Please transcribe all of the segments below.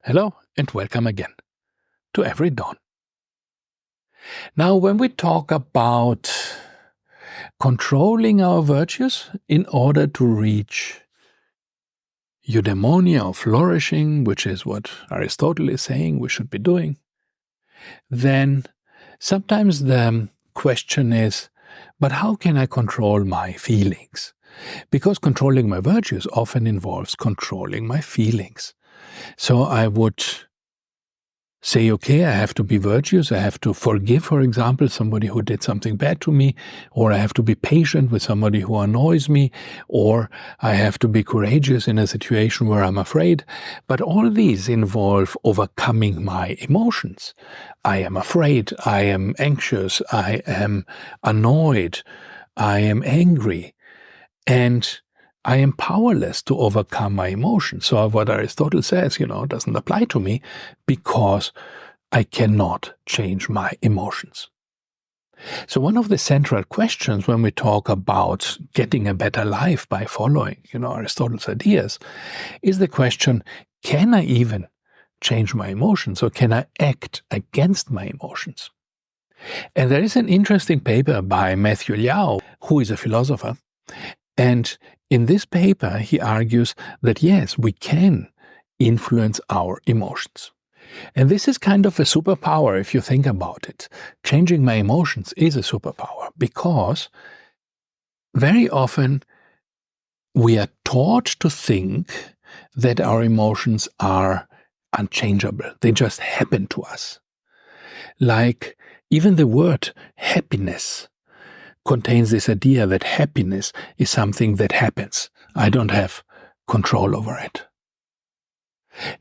Hello and welcome again to Every Dawn. Now, when we talk about controlling our virtues in order to reach eudaimonia or flourishing, which is what Aristotle is saying we should be doing, then sometimes the question is, but how can I control my feelings? Because controlling my virtues often involves controlling my feelings. So I would say, okay, I have to be virtuous, I have to forgive, for example, somebody who did something bad to me, or I have to be patient with somebody who annoys me, or I have to be courageous in a situation where I'm afraid. But all these involve overcoming my emotions. I am afraid, I am anxious, I am annoyed, I am angry, and I am powerless to overcome my emotions. So what Aristotle says, doesn't apply to me because I cannot change my emotions. So one of the central questions when we talk about getting a better life by following, Aristotle's ideas, is the question, can I even change my emotions, or can I act against my emotions? And there is an interesting paper by Matthew Liao, who is a philosopher, and in this paper, he argues that yes, we can influence our emotions. And this is kind of a superpower if you think about it. Changing my emotions is a superpower because very often we are taught to think that our emotions are unchangeable. They just happen to us. Like even the word happiness contains this idea that happiness is something that happens. I don't have control over it.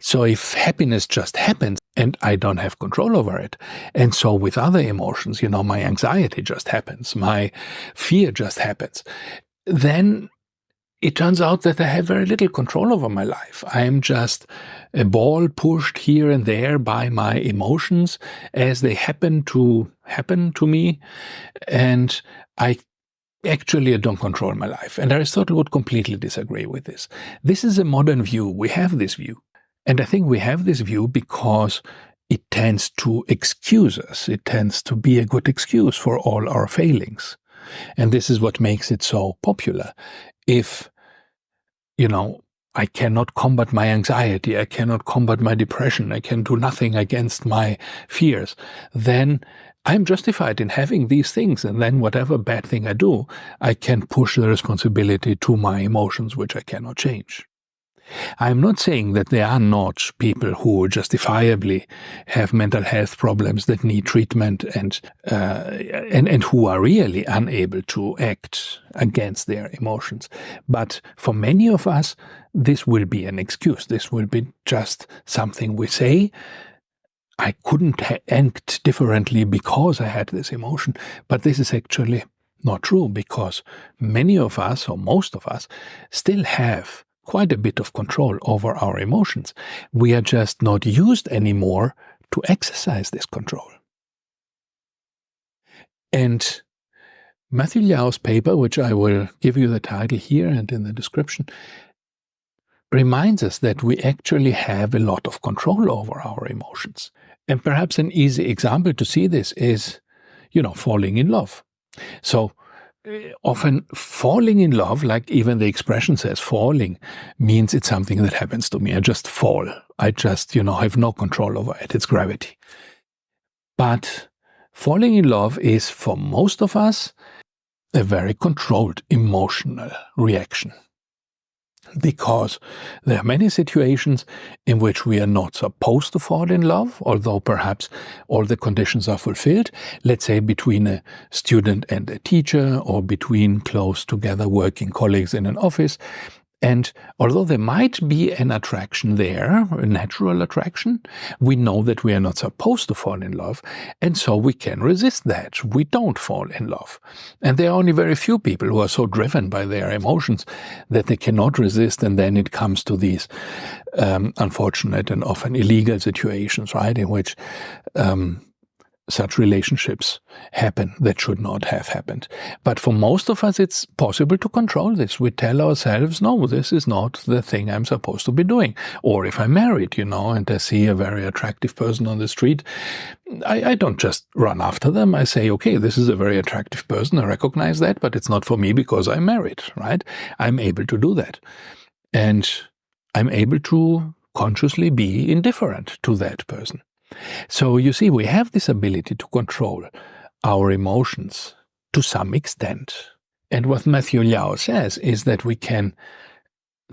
So if happiness just happens and I don't have control over it, and so with other emotions, my anxiety just happens, my fear just happens, then it turns out that I have very little control over my life. I am just a ball pushed here and there by my emotions as they happen to me, and I actually don't control my life. And Aristotle would completely disagree with this. This is a modern view. We have this view. And I think we have this view because it tends to excuse us. It tends to be a good excuse for all our failings. And this is what makes it so popular. If, I cannot combat my anxiety, I cannot combat my depression, I can do nothing against my fears, then I'm justified in having these things, and then whatever bad thing I do, I can push the responsibility to my emotions, which I cannot change. I'm not saying that there are not people who justifiably have mental health problems that need treatment and who are really unable to act against their emotions. But for many of us, this will be an excuse. This will be just something we say. I couldn't act differently because I had this emotion, but this is actually not true because many of us, or most of us, still have quite a bit of control over our emotions. We are just not used anymore to exercise this control. And Matthew Liao's paper, which I will give you the title here and in the description, reminds us that we actually have a lot of control over our emotions. And perhaps an easy example to see this is, falling in love. So often falling in love, like even the expression says, falling means it's something that happens to me. I just fall. I just, have no control over it. It's gravity. But falling in love is, for most of us, a very controlled emotional reaction. Because there are many situations in which we are not supposed to fall in love, although perhaps all the conditions are fulfilled, let's say between a student and a teacher, or between close together working colleagues in an office. And although there might be an attraction there, a natural attraction, we know that we are not supposed to fall in love, and so we can resist that. We don't fall in love. And there are only very few people who are so driven by their emotions that they cannot resist, and then it comes to these unfortunate and often illegal situations, right, in which such relationships happen that should not have happened. But for most of us, it's possible to control this. We tell ourselves, no, this is not the thing I'm supposed to be doing. Or if I'm married, and I see a very attractive person on the street, I don't just run after them. I say, okay, this is a very attractive person. I recognize that, but it's not for me because I'm married, right? I'm able to do that. And I'm able to consciously be indifferent to that person. So you see, we have this ability to control our emotions to some extent. And what Matthew Liao says is that we can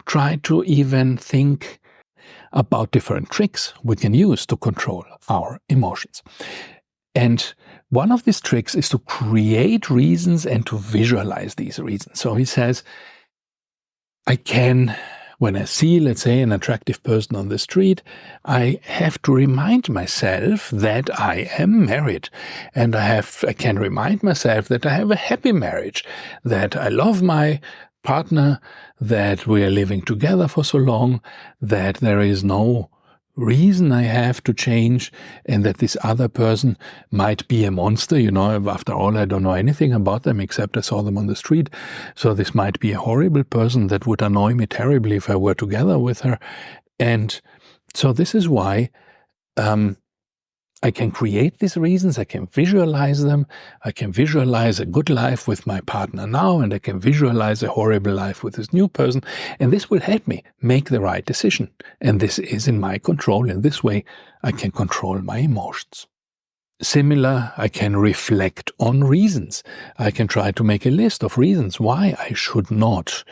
try to even think about different tricks we can use to control our emotions. And one of these tricks is to create reasons and to visualize these reasons. So he says, when I see, let's say, an attractive person on the street, I have to remind myself that I am married. And I can remind myself that I have a happy marriage, that I love my partner, that we are living together for so long, that there is no reason I have to change, and that this other person might be a monster. After all, I don't know anything about them except I saw them on the street. So this might be a horrible person that would annoy me terribly if I were together with her. And so this is why I can create these reasons, I can visualize them, I can visualize a good life with my partner now, and I can visualize a horrible life with this new person, and this will help me make the right decision. And this is in my control. In this way, I can control my emotions. Similar, I can reflect on reasons. I can try to make a list of reasons why I should not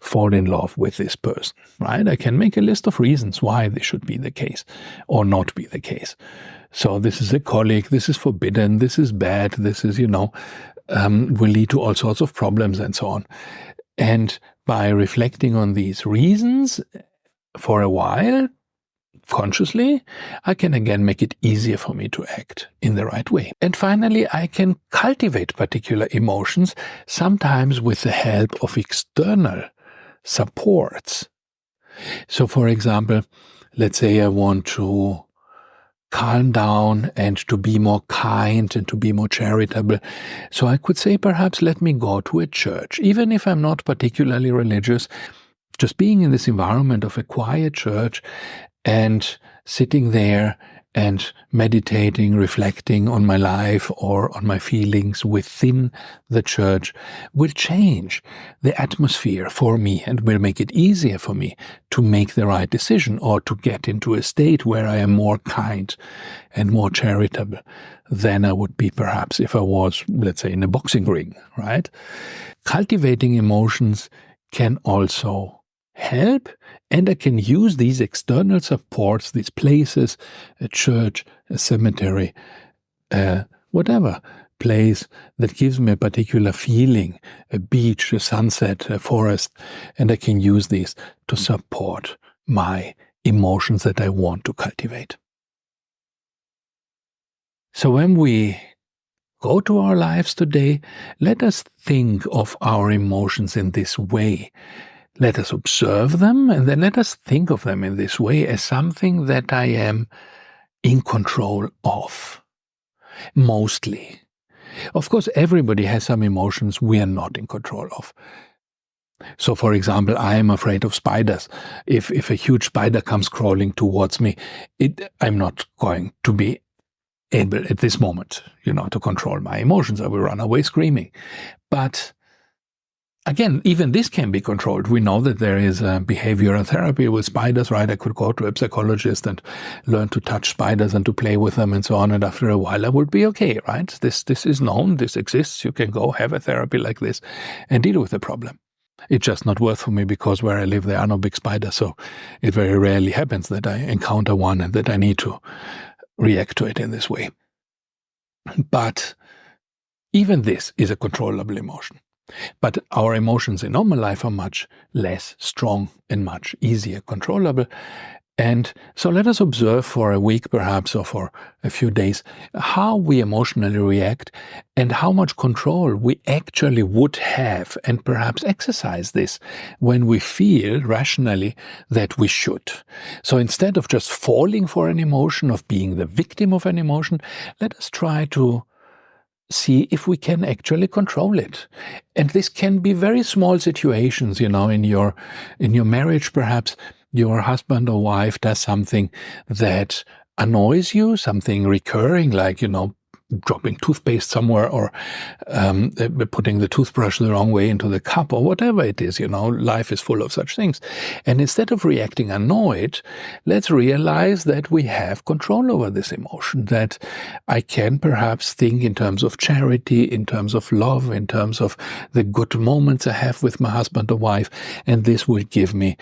fall in love with this person, right? I can make a list of reasons why this should be the case or not be the case. So this is a colleague, this is forbidden, this is bad, this is, will lead to all sorts of problems and so on. And by reflecting on these reasons for a while, consciously, I can again make it easier for me to act in the right way. And finally, I can cultivate particular emotions, sometimes with the help of external supports. So for example, let's say I want to calm down and to be more kind and to be more charitable. So I could say, perhaps let me go to a church. Even if I'm not particularly religious, just being in this environment of a quiet church and sitting there and meditating, reflecting on my life or on my feelings within the church will change the atmosphere for me and will make it easier for me to make the right decision or to get into a state where I am more kind and more charitable than I would be perhaps if I was, let's say, in a boxing ring, right? Cultivating emotions can also help, and I can use these external supports, these places, a church, a cemetery, whatever place that gives me a particular feeling, a beach, a sunset, a forest, and I can use these to support my emotions that I want to cultivate. So when we go to our lives today, let us think of our emotions in this way. Let us observe them, and then let us think of them in this way as something that I am in control of, mostly. Of course, everybody has some emotions we are not in control of. So, for example, I am afraid of spiders. If a huge spider comes crawling towards me, I'm not going to be able at this moment, to control my emotions. I will run away screaming. But again, even this can be controlled. We know that there is behavioral therapy with spiders, right? I could go to a psychologist and learn to touch spiders and to play with them and so on. And after a while, I would be okay, right? This is known. This exists. You can go have a therapy like this and deal with the problem. It's just not worth for me because where I live, there are no big spiders. So it very rarely happens that I encounter one and that I need to react to it in this way. But even this is a controllable emotion. But our emotions in normal life are much less strong and much easier controllable. And so let us observe for a week perhaps, or for a few days, how we emotionally react and how much control we actually would have, and perhaps exercise this when we feel rationally that we should. So instead of just falling for an emotion, of being the victim of an emotion, let us try to see if we can actually control it. And this can be very small situations, in your marriage. Perhaps your husband or wife does something that annoys you, something recurring, like, dropping toothpaste somewhere, or putting the toothbrush the wrong way into the cup, or whatever it is. Life is full of such things. And instead of reacting annoyed, let's realize that we have control over this emotion, that I can perhaps think in terms of charity, in terms of love, in terms of the good moments I have with my husband or wife, and this will give me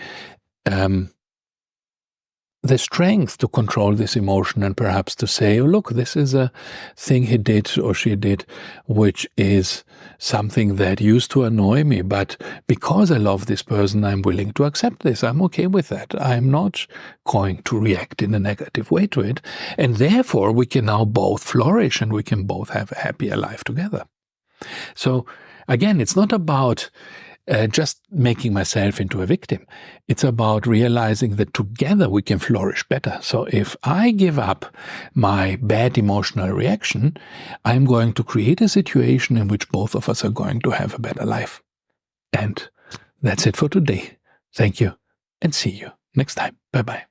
the strength to control this emotion, and perhaps to say, oh, look, this is a thing he did or she did, which is something that used to annoy me, but because I love this person, I'm willing to accept this. I'm okay with that. I'm not going to react in a negative way to it. And therefore, we can now both flourish, and we can both have a happier life together. So again, it's not about just making myself into a victim. It's about realizing that together we can flourish better. So if I give up my bad emotional reaction, I'm going to create a situation in which both of us are going to have a better life. And that's it for today. Thank you, and see you next time. Bye-bye.